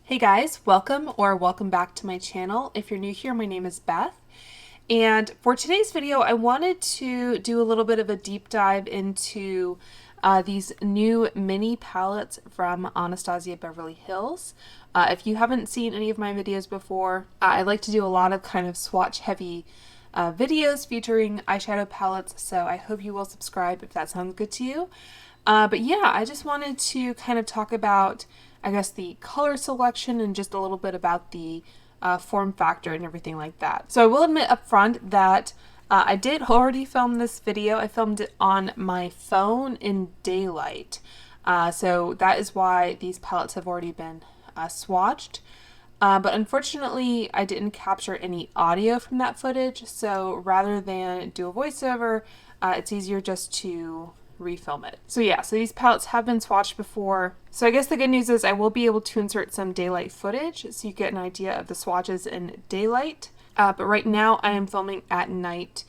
Hey guys, welcome back to my channel. If you're new here, my name is Beth. And for today's video, I wanted to do a little bit of a deep dive into these new mini palettes from Anastasia Beverly Hills. If you haven't seen any of my videos before, I like to do a lot of kind of swatch heavy videos featuring eyeshadow palettes, so I hope you will subscribe if that sounds good to you. But yeah, I just wanted to kind of talk about, I guess, the color selection and just a little bit about the form factor and everything like that. So I will admit up front that I did already film this video. I filmed it on my phone in daylight. So that is why these palettes have already been swatched. But unfortunately, I didn't capture any audio from that footage. So rather than do a voiceover, it's easier just to refilm it. So yeah, so these palettes have been swatched before. So I guess the good news is I will be able to insert some daylight footage so you get an idea of the swatches in daylight. But right now I am filming at night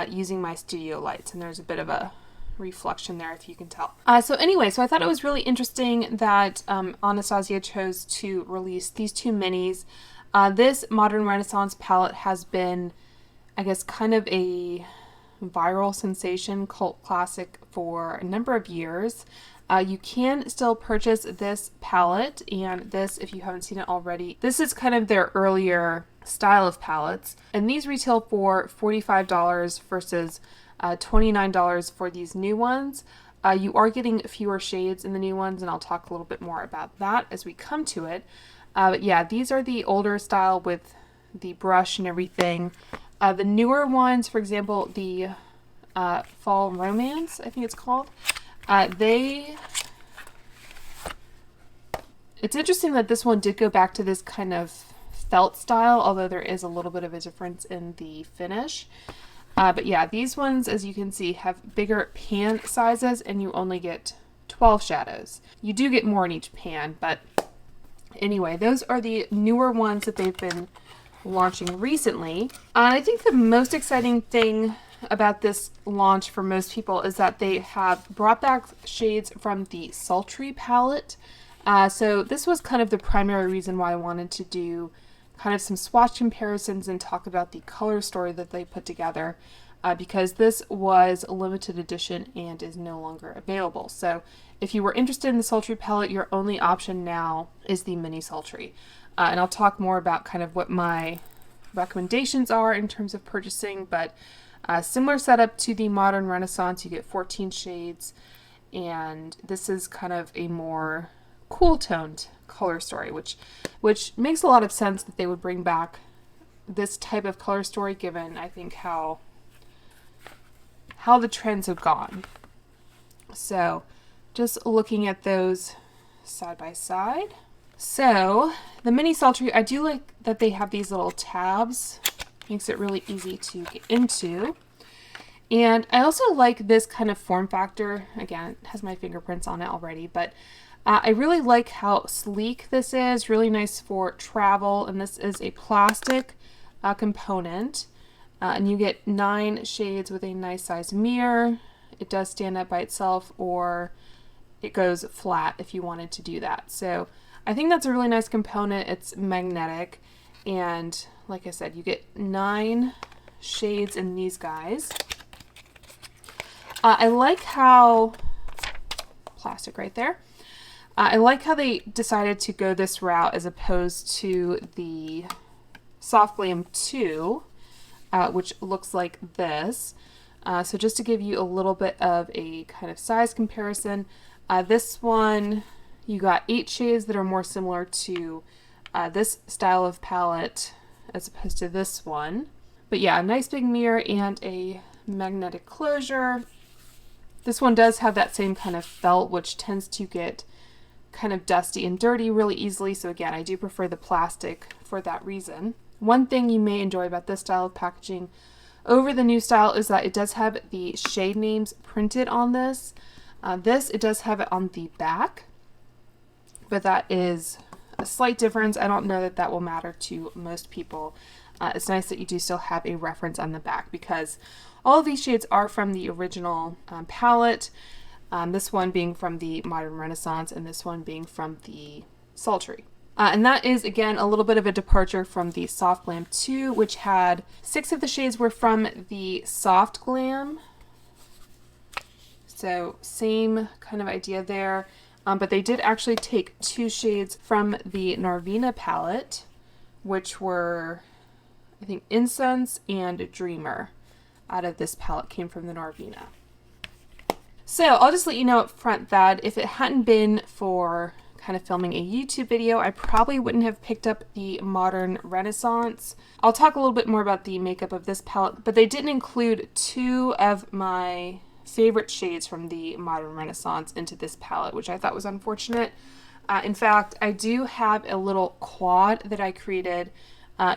using my studio lights, and there's a bit of a reflection there if you can tell. So anyway, so I thought it was really interesting that Anastasia chose to release these two minis. This Modern Renaissance palette has been, I guess, kind of a viral sensation, cult classic for a number of years. You can still purchase this palette, and this, if you haven't seen it already, this is kind of their earlier style of palettes, and these retail for $45 versus $29 for these new ones. You are getting fewer shades in the new ones, and I'll talk a little bit more about that as we come to it. But yeah, these are the older style with the brush and everything. The newer ones, for example, the Fall Romance, I think it's called, it's interesting that this one did go back to this kind of felt style, although there is a little bit of a difference in the finish. But yeah, these ones, as you can see, have bigger pan sizes, and you only get 12 shadows. You do get more in each pan, but anyway, those are the newer ones that they've been launching recently. I think the most exciting thing about this launch for most people is that they have brought back shades from the Sultry palette. So this was kind of the primary reason why I wanted to do kind of some swatch comparisons and talk about the color story that they put together, because this was a limited edition and is no longer available. So if you were interested in the Sultry palette, your only option now is the mini Sultry. And I'll talk more about kind of what my recommendations are in terms of purchasing, but similar setup to the Modern Renaissance. You get 14 shades, and this is kind of a more cool toned color story, which makes a lot of sense that they would bring back this type of color story, given I think how the trends have gone. So just looking at those side by side. So the mini Sultry, I do like that they have these little tabs. Makes it really easy to get into. And I also like this kind of form factor. Again, it has my fingerprints on it already, but I really like how sleek this is. Really nice for travel, and this is a plastic component. And you get 9 shades with a nice size mirror. It does stand up by itself, or it goes flat if you wanted to do that. So I think that's a really nice component. It's magnetic, and like I said, you get 9 shades in these guys. I like how, plastic right there, I like how they decided to go this route as opposed to the Soft Glam 2, which looks like this. So just to give you a little bit of a kind of size comparison, this one, you got 8 shades that are more similar to this style of palette as opposed to this one. But yeah, a nice big mirror and a magnetic closure. This one does have that same kind of felt, which tends to get kind of dusty and dirty really easily. So again, I do prefer the plastic for that reason. One thing you may enjoy about this style of packaging over the new style is that it does have the shade names printed on this. It does have it on the back, but that is a slight difference. I don't know that that will matter to most people. It's nice that you do still have a reference on the back, because all of these shades are from the original palette. This one being from the Modern Renaissance, and this one being from the Sultry. And that is, again, a little bit of a departure from the Soft Glam 2, which had 6 of the shades were from the Soft Glam. So same kind of idea there. But they did actually take 2 shades from the Norvina palette, which were, I think, Incense and Dreamer. Out of this palette came from the Norvina. So I'll just let you know up front that if it hadn't been for kind of filming a YouTube video, I probably wouldn't have picked up the Modern Renaissance. I'll talk a little bit more about the makeup of this palette, but they didn't include 2 of my favorite shades from the Modern Renaissance into this palette, which I thought was unfortunate. In fact, I do have a little quad that I created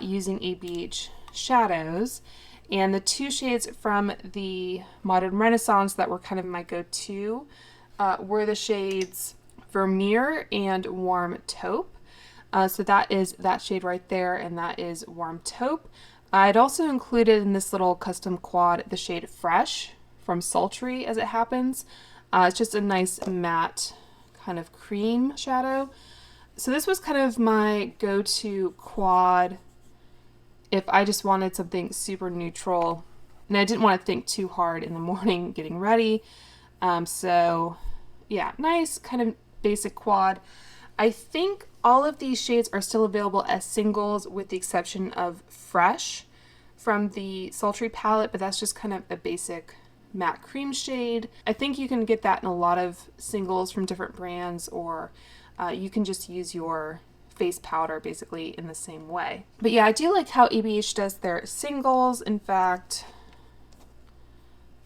using ABH shadows, and the 2 shades from the Modern Renaissance that were kind of my go-to were the shades Vermeer and Warm Taupe. So that is that shade right there, and that is Warm Taupe. I'd also included in this little custom quad the shade Fresh from Sultry, as it happens. It's just a nice matte kind of cream shadow. So this was kind of my go-to quad if I just wanted something super neutral and I didn't want to think too hard in the morning getting ready. So yeah, nice kind of basic quad. I think all of these shades are still available as singles with the exception of Fresh from the Sultry palette, but that's just kind of a basic matte cream shade. I think you can get that in a lot of singles from different brands, or you can just use your face powder basically in the same way. But yeah, I do like how ABH does their singles. In fact,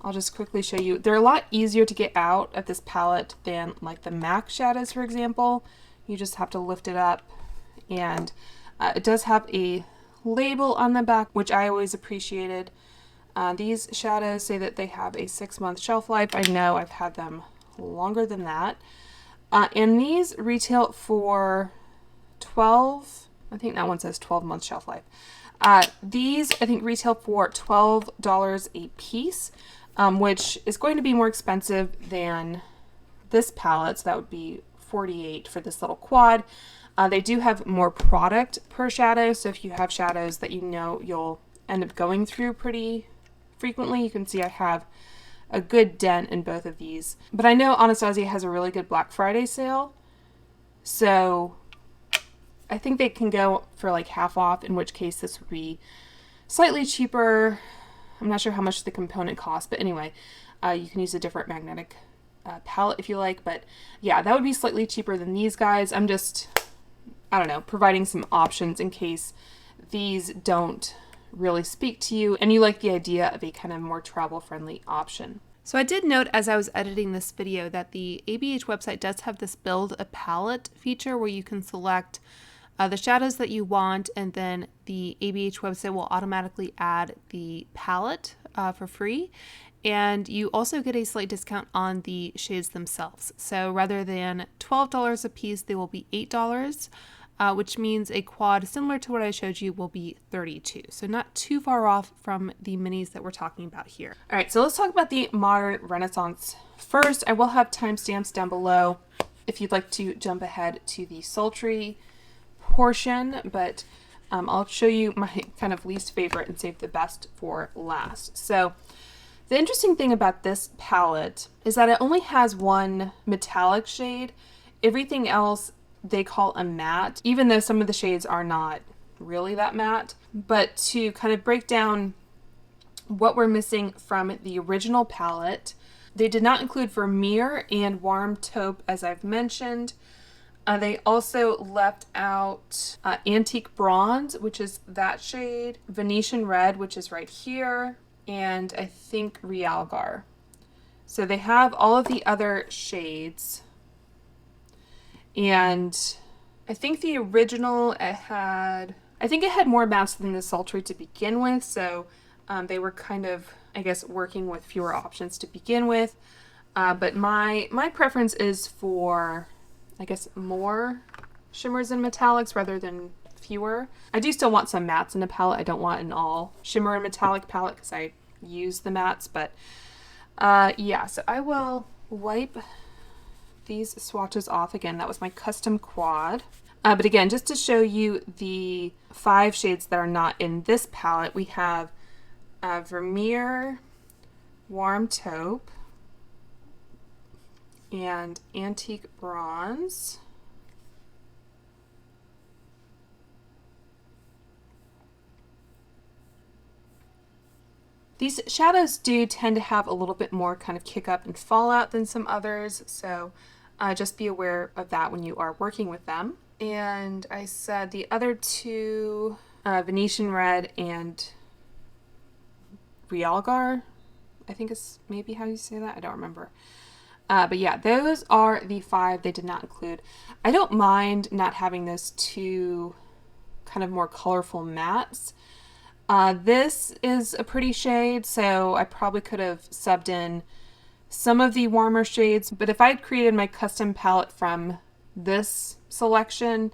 I'll just quickly show you. They're a lot easier to get out of this palette than like the MAC shadows, for example. You just have to lift it up, and it does have a label on the back, which I always appreciated. These shadows say that they have a 6-month shelf life. I know I've had them longer than that. And these retail for 12, I think that one says 12-month shelf life. These I think retail for $12 a piece. Which is going to be more expensive than this palette, so that would be $48 for this little quad. They do have more product per shadow, so if you have shadows that you know you'll end up going through pretty frequently, you can see I have a good dent in both of these. But I know Anastasia has a really good Black Friday sale, so I think they can go for like half off, in which case this would be slightly cheaper. I'm not sure how much the component costs, but anyway, you can use a different magnetic palette if you like. But yeah, that would be slightly cheaper than these guys. I'm just, I don't know, providing some options in case these don't really speak to you and you like the idea of a kind of more travel-friendly option. So I did note as I was editing this video that the ABH website does have this build a palette feature where you can select the shadows that you want, and then the ABH website will automatically add the palette for free. And you also get a slight discount on the shades themselves. So rather than $12 a piece, they will be $8, which means a quad similar to what I showed you will be $32. So not too far off from the minis that we're talking about here. All right, so let's talk about the Modern Renaissance first. I will have timestamps down below if you'd like to jump ahead to the Sultry portion, but I'll show you my kind of least favorite and save the best for last. So the interesting thing about this palette is that it only has one metallic shade. Everything else they call a matte, even though some of the shades are not really that matte. But to kind of break down what we're missing from the original palette, they did not include Vermeer and Warm Taupe, as I've mentioned. They also left out Antique Bronze, which is that shade, Venetian Red, which is right here, and I think Realgar. So they have all of the other shades. And I think the original, I think it had more mattes than the Sultry to begin with, so they were kind of, I guess, working with fewer options to begin with. But my preference is for, I guess, more shimmers and metallics rather than fewer. I do still want some mattes in a palette. I don't want an all shimmer and metallic palette because I use the mattes, but yeah, so I will wipe these swatches off again. That was my custom quad. But again, just to show you the 5 shades that are not in this palette, we have Vermeer, Warm Taupe, and Antique Bronze. These shadows do tend to have a little bit more kind of kick up and fallout than some others, so just be aware of that when you are working with them. And I said the other 2, Venetian Red and Realgar, I think is maybe how you say that. I don't remember. But yeah, those are the 5 they did not include. I don't mind not having those 2 kind of more colorful mattes. This is a pretty shade, so I probably could have subbed in some of the warmer shades, but if I had created my custom palette from this selection,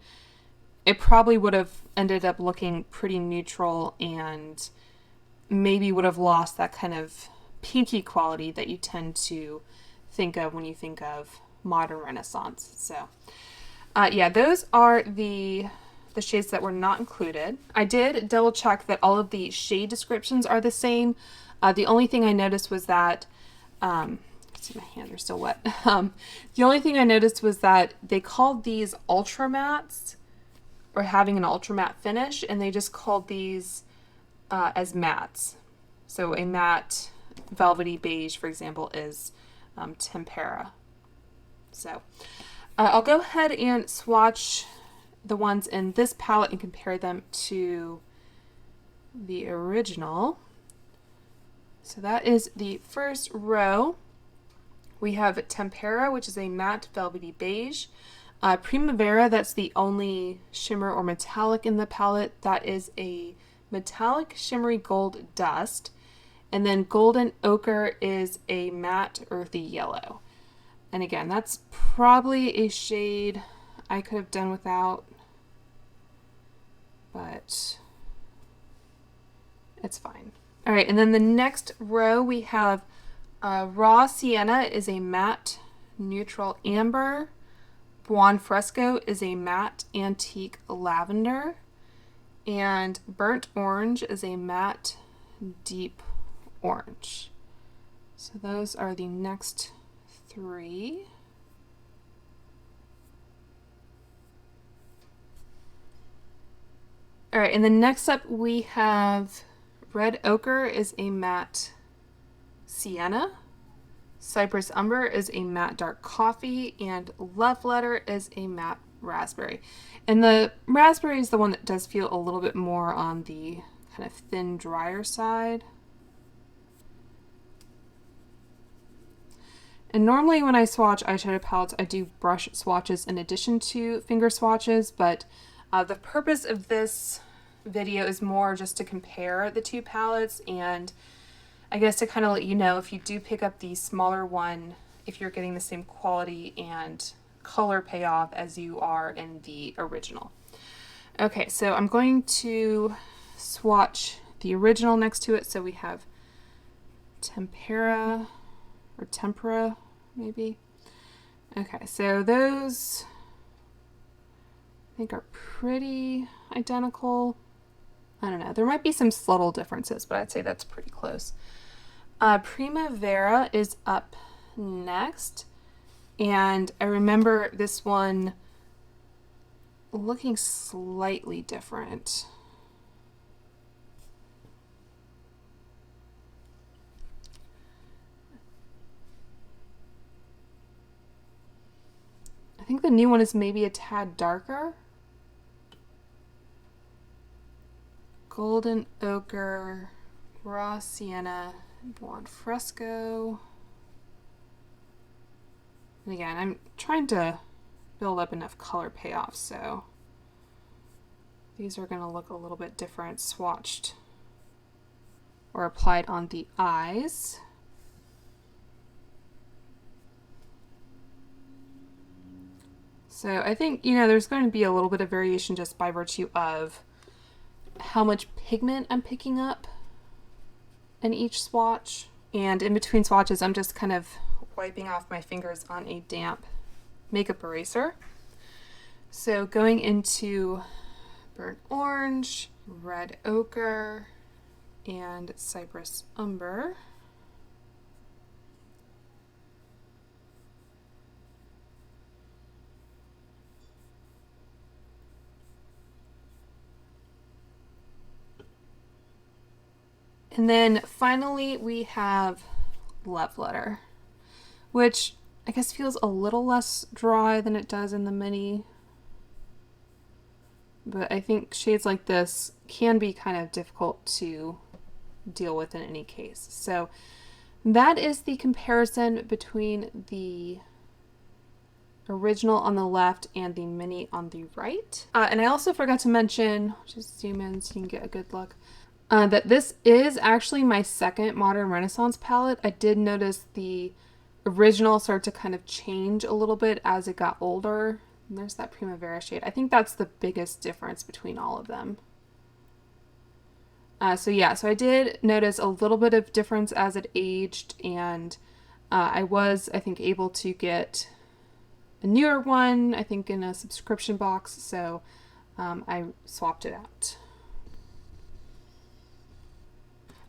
it probably would have ended up looking pretty neutral and maybe would have lost that kind of pinky quality that you tend to think of when you think of modern Renaissance. So yeah, those are the shades that were not included. I did double check that all of the shade descriptions are the same. The only thing I noticed was that see, my hands are still wet. The only thing I noticed was that they called these ultra mattes, or having an ultra matte finish, and they just called these as mattes. So a matte velvety beige, for example, is tempera. So I'll go ahead and swatch the ones in this palette and compare them to the original. So that is the first row. We have Tempera, which is a matte velvety beige. Primavera, that's the only shimmer or metallic in the palette. That is a metallic shimmery gold dust. And then Golden Ochre is a matte earthy yellow. And again, that's probably a shade I could have done without, but it's fine. All right, and then the next row we have Raw Sienna is a matte neutral amber. Buon Fresco is a matte antique lavender. And Burnt Orange is a matte deep orange. So those are the next 3. All right, and then next up we have Red Ochre is a matte sienna. Cypress Umber is a matte dark coffee, and Love Letter is a matte raspberry. And the raspberry is the one that does feel a little bit more on the kind of thin, drier side. And normally when I swatch eyeshadow palettes, I do brush swatches in addition to finger swatches, but the purpose of this video is more just to compare the 2 palettes, and I guess to kind of let you know if you do pick up the smaller one, if you're getting the same quality and color payoff as you are in the original. Okay, so I'm going to swatch the original next to it. So we have Tempera, or Tempera, maybe. Okay, so those I think are pretty identical. I don't know, there might be some subtle differences, but I'd say that's pretty close. Primavera is up next, and I remember this one looking slightly different. I think the new one is maybe a tad darker. Golden Ochre, Raw Sienna, Buon Fresco. And again, I'm trying to build up enough color payoff, so these are going to look a little bit different swatched or applied on the eyes. So I think, you know, there's going to be a little bit of variation just by virtue of how much pigment I'm picking up in each swatch. And in between swatches, I'm just kind of wiping off my fingers on a damp makeup eraser. So going into burnt orange, red ochre, and cypress umber. And then finally we have Love Letter, which I guess feels a little less dry than it does in the mini. But I think shades like this can be kind of difficult to deal with in any case. So that is the comparison between the original on the left and the mini on the right. And I also forgot to mention, just zoom in so you can get a good look, that this is actually my second Modern Renaissance palette. I did notice the original start to kind of change a little bit as it got older. And there's that Primavera shade. I think that's the biggest difference between all of them. So I did notice a little bit of difference as it aged, and I was, I think, able to get a newer one, I think in a subscription box, so I swapped it out.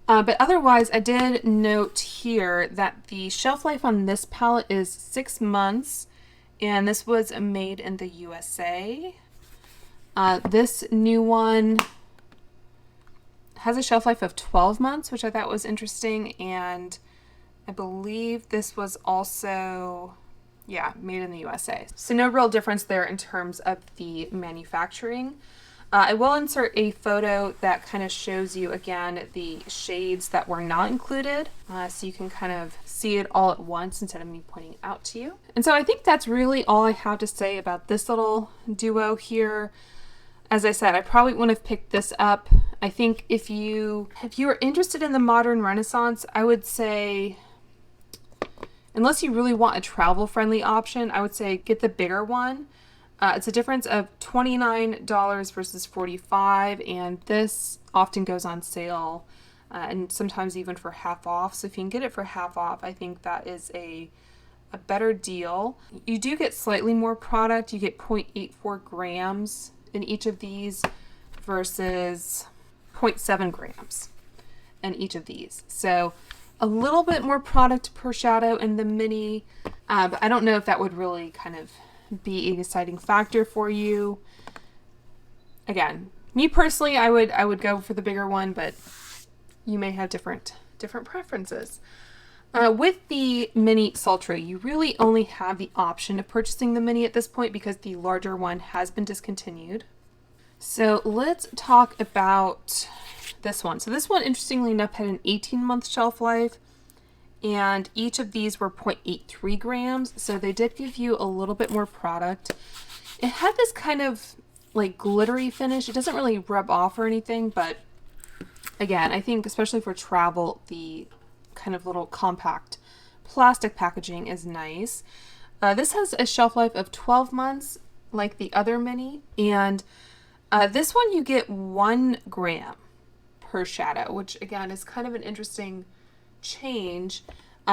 But otherwise, I did note here that the shelf life on this palette is 6 months, and this was made in the USA. This new one has a shelf life of 12 months, which I thought was interesting, and I believe this was also, made in the USA. So no real difference there in terms of the manufacturing. I will insert a photo that kind of shows you again the shades that were not included, so you can kind of see it all at once instead of me pointing it out to you. And so I think that's really all I have to say about this little duo here. As I said, I probably wouldn't have picked this up. I think if you are interested in the Modern Renaissance, I would say, unless you really want a travel-friendly option, I would say get the bigger one. It's a difference of $29 versus $45, and this often goes on sale and sometimes even for half off. So if you can get it for half off, I think that is a better deal. You do get slightly more product. You get 0.84 grams in each of these versus 0.7 grams in each of these. So a little bit more product per shadow in the mini, but I don't know if that would really kind of be a deciding factor for you. Again, me personally, I would go for the bigger one, but you may have different preferences. With the mini Sultry, you really only have the option of purchasing the mini at this point because the larger one has been discontinued. So let's talk about this one. So this one, interestingly enough, had an 18-month shelf life, and each of these were 0.83 grams, so they did give you a little bit more product. It had this kind of like glittery finish. It doesn't really rub off or anything, but again, I think especially for travel, the kind of little compact plastic packaging is nice. This has a shelf life of 12 months like the other mini, and this one you get 1 gram per shadow, which again is kind of an interesting change.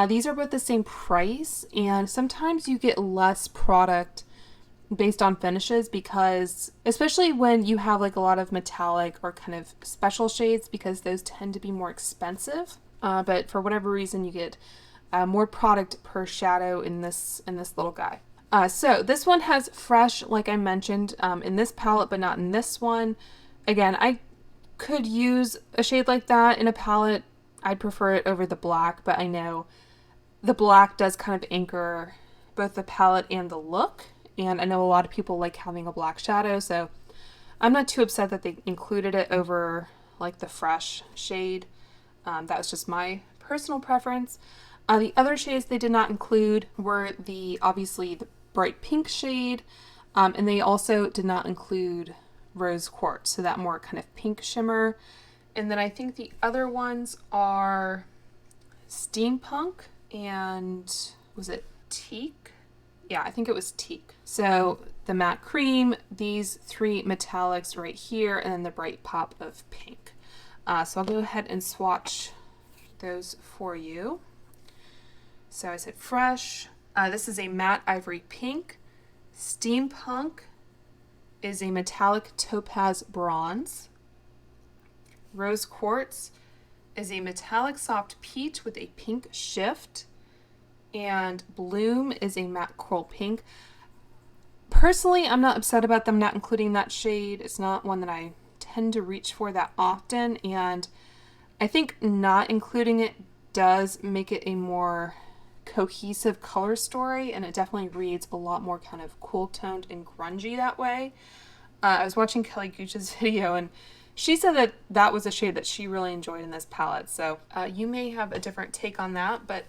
These are both the same price, and sometimes you get less product based on finishes because, especially when you have like a lot of metallic or kind of special shades, because those tend to be more expensive. But for whatever reason, you get more product per shadow in this little guy. So this one has fresh, like I mentioned, in this palette, but not in this one. Again, I could use a shade like that in a palette. I'd prefer it over the black, but I know the black does kind of anchor both the palette and the look. And I know a lot of people like having a black shadow, so I'm not too upset that they included it over like the fresh shade. That was just my personal preference. The other shades they did not include were obviously the bright pink shade, and they also did not include rose quartz, so that more kind of pink shimmer. And then I think the other ones are Steampunk and was it Teak? Yeah, I think it was Teak. So the matte cream, these 3 metallics right here, and then the bright pop of pink. So I'll go ahead and swatch those for you. So I said fresh. This is a matte ivory pink, Steampunk, is a metallic topaz bronze. Rose Quartz is a metallic soft peach with a pink shift. And Bloom is a matte coral pink. Personally, I'm not upset about them not including that shade. It's not one that I tend to reach for that often, and I think not including it does make it a more cohesive color story, and it definitely reads a lot more kind of cool toned and grungy that way. I was watching Kelly Gooch's video, and she said that that was a shade that she really enjoyed in this palette, so you may have a different take on that. But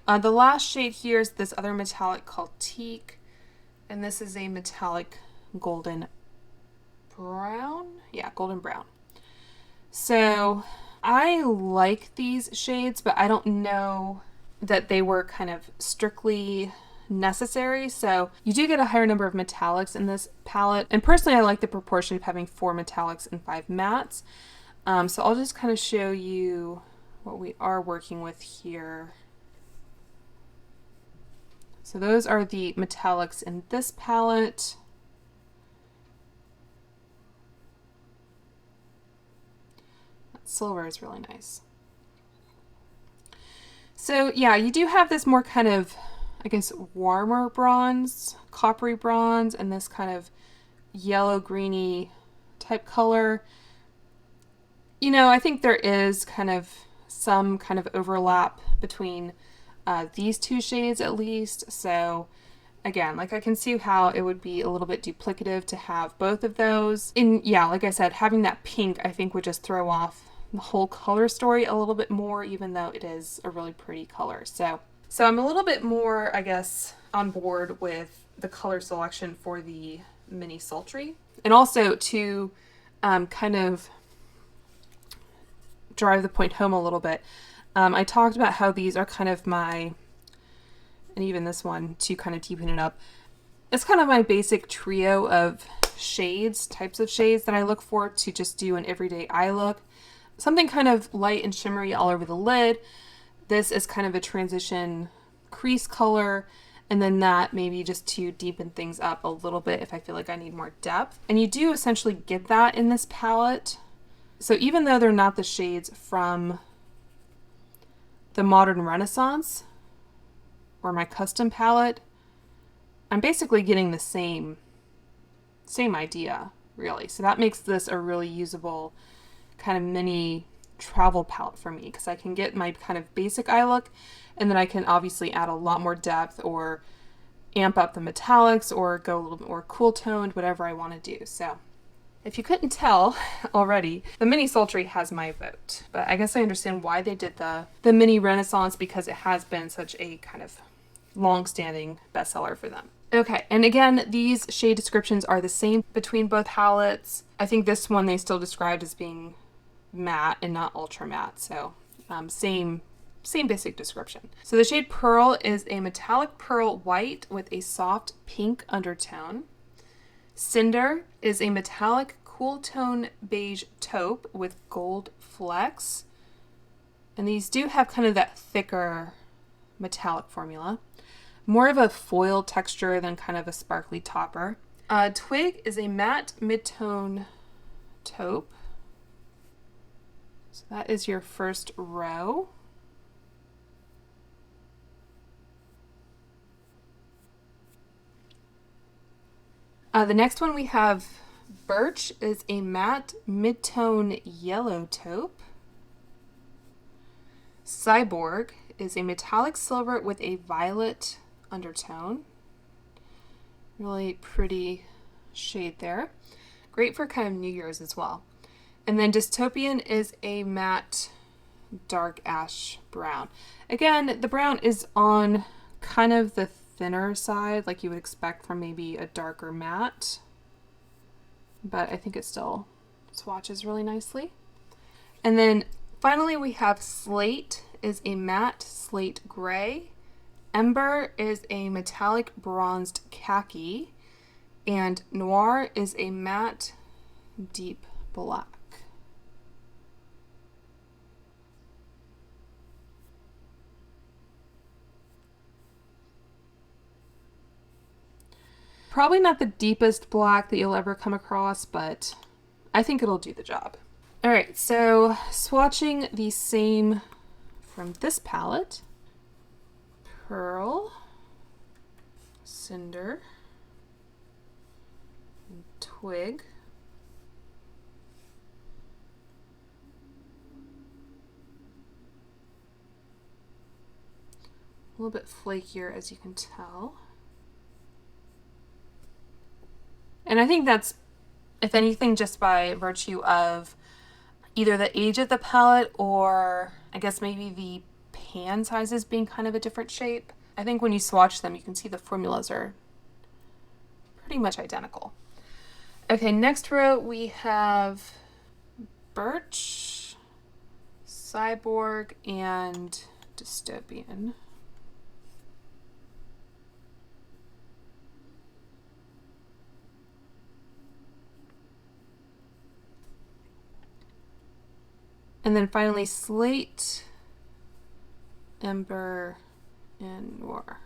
the last shade here is this other metallic called Teak, and this is a metallic golden brown. Yeah, golden brown. So I like these shades, but I don't know that they were kind of strictly necessary. So you do get a higher number of metallics in this palette. And personally, I like the proportion of having 4 metallics and 5 mattes. So I'll just kind of show you what we are working with here. So those are the metallics in this palette. That silver is really nice. So yeah, you do have this more kind of, I guess, warmer bronze, coppery bronze, and this kind of yellow greeny type color. You know, I think there is kind of some kind of overlap between these two shades at least. So again, like I can see how it would be a little bit duplicative to have both of those. And yeah, like I said, having that pink I think would just throw off the whole color story a little bit more, even though it is a really pretty color. So I'm a little bit more, I guess, on board with the color selection for the mini Sultry. And also to kind of drive the point home a little bit, I talked about how these are kind of my, and even this one to kind of deepen it up, it's kind of my basic trio of shades, types of shades that I look for to just do an everyday eye look. Something kind of light and shimmery all over the lid. This is kind of a transition crease color, and then that maybe just to deepen things up a little bit if I feel like I need more depth. And you do essentially get that in this palette. So even though they're not the shades from the Modern Renaissance or my custom palette, I'm basically getting the same idea, really. So that makes this a really usable kind of mini travel palette for me, because I can get my kind of basic eye look, and then I can obviously add a lot more depth or amp up the metallics or go a little bit more cool toned, whatever I want to do. So if you couldn't tell already, the mini Sultry has my vote. But I guess I understand why they did the mini Renaissance, because it has been such a kind of long-standing bestseller for them. Okay, and again, these shade descriptions are the same between both palettes. I think this one they still described as being matte and not ultra matte, so same basic description. So the shade Pearl is a metallic pearl white with a soft pink undertone. Cinder is a metallic cool tone beige taupe with gold flecks. And these do have kind of that thicker metallic formula. More of a foil texture than kind of a sparkly topper. Twig is a matte mid-tone taupe. So that is your first row. The next one we have Birch is a matte mid-tone yellow taupe. Cyborg is a metallic silver with a violet undertone. Really pretty shade there. Great for kind of New Year's as well. And then Dystopian is a matte dark ash brown. Again, the brown is on kind of the thinner side, like you would expect from maybe a darker matte, but I think it still swatches really nicely. And then finally we have Slate is a matte slate gray. Ember is a metallic bronzed khaki, and Noir is a matte deep black. probably not the deepest black that you'll ever come across, but I think it'll do the job. All right, so swatching the same from this palette. Pearl, Cinder, and Twig. A little bit flakier, as you can tell. And I think that's, if anything, just by virtue of either the age of the palette or I guess maybe the pan sizes being kind of a different shape. I think when you swatch them, you can see the formulas are pretty much identical. Okay, next row we have Birch, Cyborg, and Dystopian. And then finally Slate, Ember, and Noir.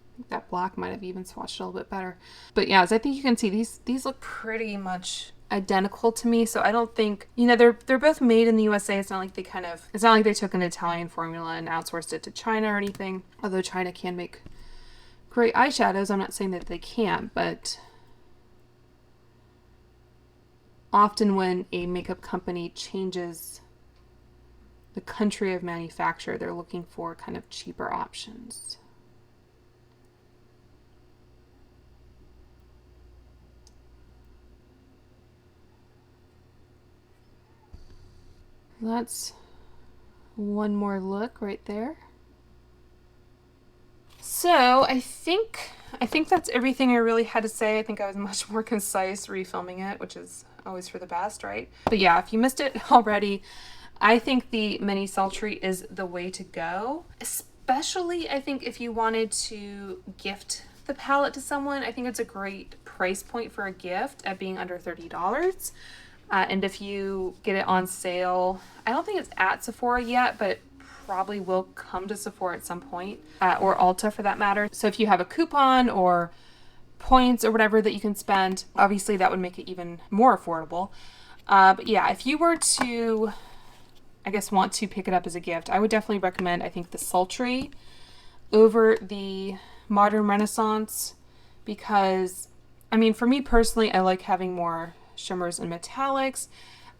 I think that black might have even swatched a little bit better. But yeah, as I think you can see, these look pretty much identical to me. So I don't think, you know, they're both made in the USA. It's not like it's not like they took an Italian formula and outsourced it to China or anything. Although China can make great eyeshadows. I'm not saying that they can't, but often when a makeup company changes the country of manufacture, they're looking for kind of cheaper options. That's one more look right there. So I think that's everything I really had to say. I think I was much more concise refilming it, which is always for the best, right? But yeah, if you missed it already, I think the mini Sultry is the way to go. Especially, I think, if you wanted to gift the palette to someone. I think it's a great price point for a gift at being under $30. And if you get it on sale, I don't think it's at Sephora yet, but it probably will come to Sephora at some point, or Ulta for that matter. So if you have a coupon or points or whatever that you can spend, obviously that would make it even more affordable. But yeah, if you were to, I guess, want to pick it up as a gift, I would definitely recommend, I think, the Sultry over the Modern Renaissance, because, I mean, for me personally, I like having more shimmers and metallics.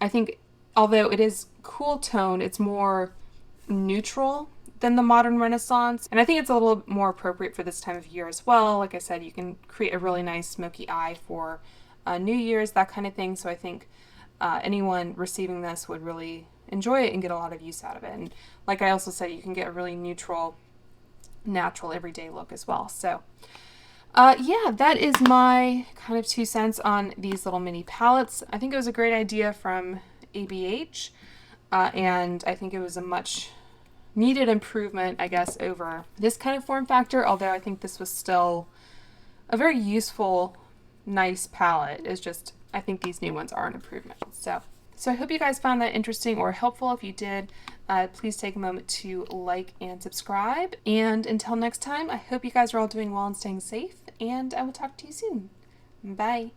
I think although it is cool tone, it's more neutral than the Modern Renaissance, and I think it's a little more appropriate for this time of year as well. Like I said, you can create a really nice smoky eye for New Year's, that kind of thing. So I think anyone receiving this would really enjoy it and get a lot of use out of it. And like I also said, you can get a really neutral, natural, everyday look as well. So yeah, that is my kind of 2 cents on these little mini palettes. I think it was a great idea from ABH, and I think it was a much needed improvement, I guess, over this kind of form factor, although I think this was still a very useful, nice palette. It's just, I think these new ones are an improvement. So I hope you guys found that interesting or helpful. If you did, please take a moment to like and subscribe. And until next time, I hope you guys are all doing well and staying safe, and I will talk to you soon. Bye.